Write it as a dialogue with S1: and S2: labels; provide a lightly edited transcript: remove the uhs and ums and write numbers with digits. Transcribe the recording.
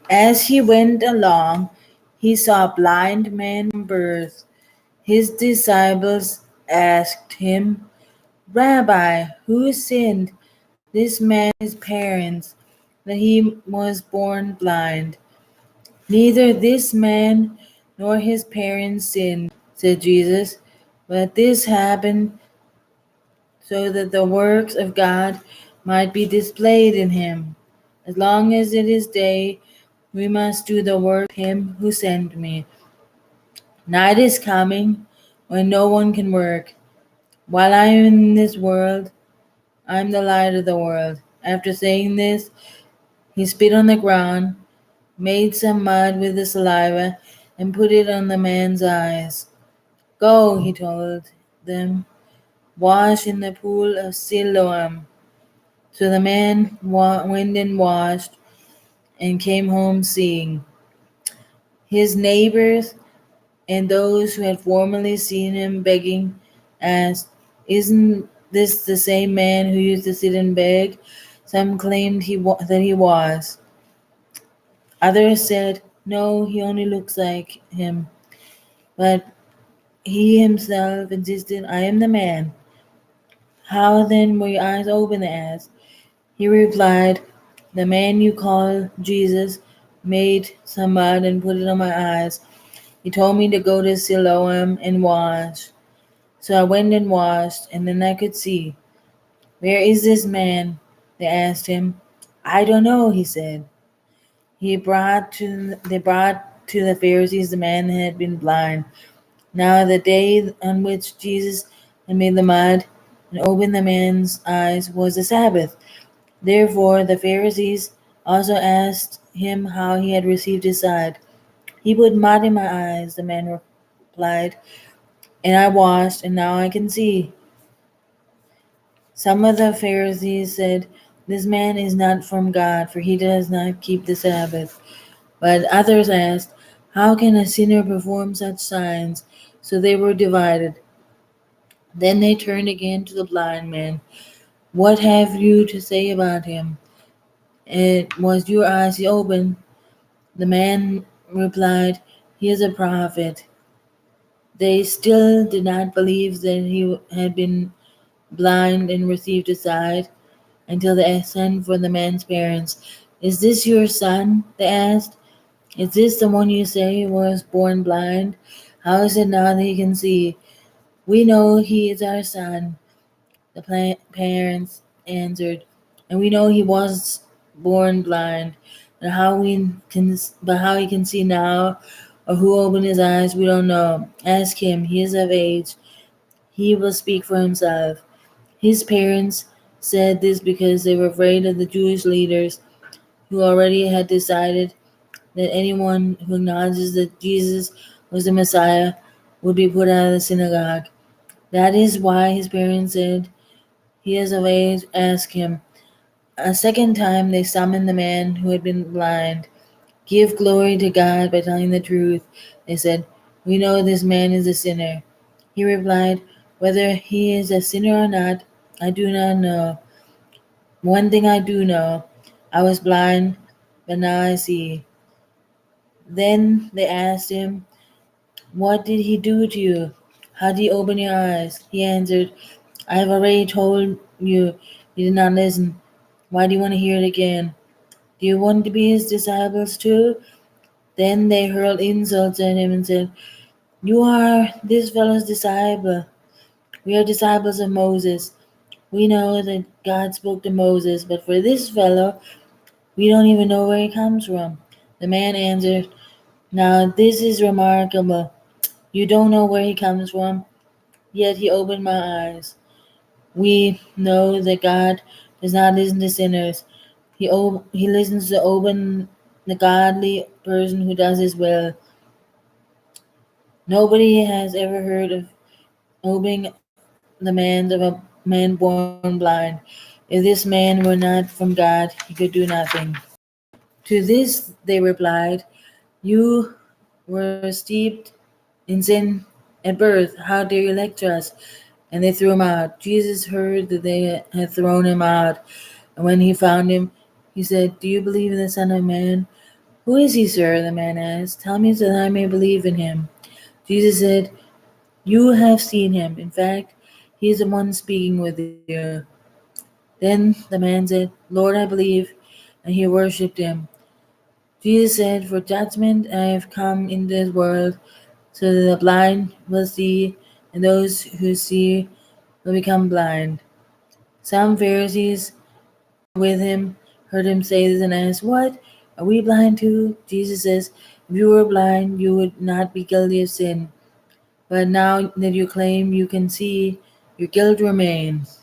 S1: As he went along, he saw a blind man from birth. His disciples asked him, Rabbi, who sinned, this man or his parents, that he was born blind? Neither this man nor his parents sinned, said Jesus, but this happened so that the works of God might be displayed in him. As long as it is day, we must do the work of him who sent me. Night is coming when no one can work. While I am in this world, I am the light of the world. After saying this, he spit on the ground, made some mud with the saliva, and put it on the man's eyes. Go, he told them, wash in the pool of Siloam. So the man went and washed and came home seeing. His neighbors and those who had formerly seen him begging asked, Isn't this the same man who used to sit and beg? Some claimed that he was. Others said, No, he only looks like him. But he himself insisted, I am the man. How then were your eyes open? They asked. He replied, The man you call Jesus made some mud and put it on my eyes. He told me to go to Siloam and wash. So I went and washed, and then I could see. Where is this man? They asked him. I don't know, he said. They brought to the Pharisees the man that had been blind. Now the day on which Jesus had made the mud and opened the man's eyes was the Sabbath. Therefore the Pharisees also asked him how he had received his sight. He put mud in my eyes, the man replied, and I washed, and now I can see. Some of the Pharisees said, This man is not from God, for he does not keep the Sabbath. But others asked, How can a sinner perform such signs? So they were divided. Then they turned again to the blind man. What have you to say about him? It was your eyes he opened. The man replied, He is a prophet. They still did not believe that he had been blind and received his sight until they sent for the man's parents. Is this your son? They asked. Is this the one you say was born blind? How is it now that he can see? We know he is our son, the parents answered, and we know he was born blind. And how he can see now, or who opened his eyes, we don't know. Ask him. He is of age. He will speak for himself. His parents said this because they were afraid of the Jewish leaders who already had decided that anyone who acknowledges that Jesus was the Messiah would be put out of the synagogue. That is why his parents said, He is of age, ask him. A second time they summoned the man who had been blind. Give glory to God by telling the truth, they said. We know this man is a sinner. He replied, Whether he is a sinner or not, I do not know. One thing I do know, I was blind, but now I see. Then they asked him, What did he do to you? How did he open your eyes? He answered, I have already told you. You did not listen. Why do you want to hear it again? Do you want to be his disciples too? Then they hurled insults at him and said, You are this fellow's disciple. We are disciples of Moses. We know that God spoke to Moses, but for this fellow, we don't even know where he comes from. The man answered, Now this is remarkable. You don't know where he comes from, yet he opened my eyes. We know that God does not listen to sinners. He listens to the godly person who does his will. Nobody has ever heard of opening the hands of a man born blind. If this man were not from God, he could do nothing. To this they replied, You were steeped in sin at birth. How dare you lecture us? And they threw him out. Jesus heard that they had thrown him out. And when he found him, he said, Do you believe in the Son of Man? Who is he, sir? The man asked. Tell me so that I may believe in him. Jesus said, You have seen him. In fact, he is the one speaking with you. Then the man said, Lord, I believe, and he worshipped him. Jesus said, For judgment I have come into this world, so that the blind will see, and those who see will become blind. Some Pharisees with him heard him say this and asked, What? Are we blind too? Jesus says, If you were blind, you would not be guilty of sin. But now that you claim you can see, your guilt remains.